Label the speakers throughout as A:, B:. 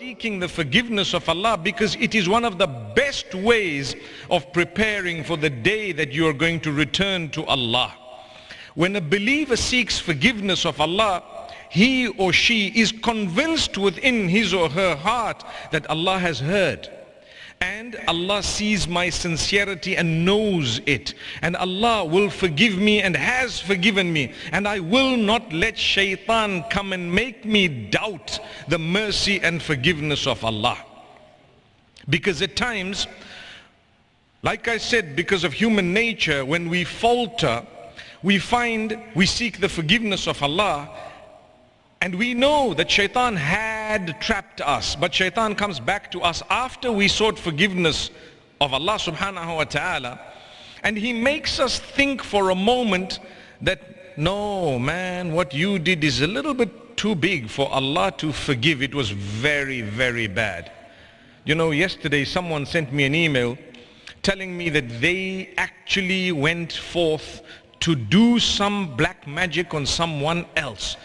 A: seeking the forgiveness of Allah, because it is one of the best ways of preparing for the day that you are going to return to Allah. When a believer seeks forgiveness of Allah, he or she is convinced within his or her heart that Allah has heard. And Allah sees my sincerity and knows it. And Allah will forgive me and has forgiven me. And I will not let shaitan come and make me doubt the mercy and forgiveness of Allah. Because at times, like I said, because of human nature, when we falter, we seek the forgiveness of Allah. And we know that shaitan had trapped us, but shaitan comes back to us after we sought forgiveness of Allah subhanahu wa ta'ala. And he makes us think for a moment that, no man, what you did is a little bit too big for Allah to forgive. It was very, very bad. You know, yesterday someone sent me an email telling me that they actually went forth to do some black magic on someone else.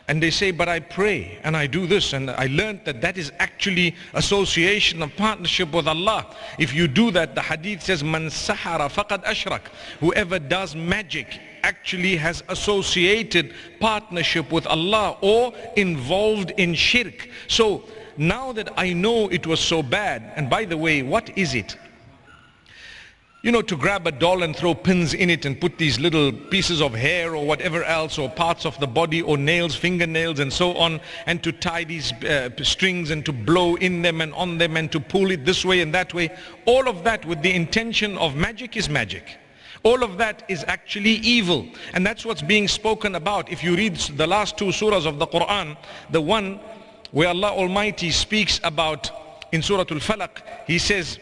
A: And they say, but I pray and I do this, and I learned that that is actually association of partnership with Allah. If you do that, the hadith says, man sahara faqad ashrak. Whoever does magic actually has associated partnership with Allah or involved in shirk. So now that I know it was so bad, and by the way, what is it? You know, to grab a doll and throw pins in it and put these little pieces of hair or whatever else, or parts of the body, or nails, fingernails and so on, and to tie these strings and to blow in them and on them and to pull it this way and that way. All of that with the intention of magic is magic. All of that is actually evil. And that's what's being spoken about. If you read the last two surahs of the Quran, the one where Allah Almighty speaks about, in Surah Al-Falaq, He says,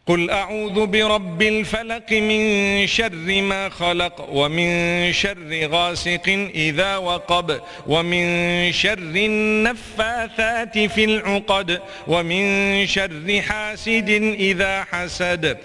A: قل أعوذ برب الفلق من شر ما خلق ومن شر غاسق إذا وقب ومن شر النفاثات في العقد ومن شر حاسد إذا حسد.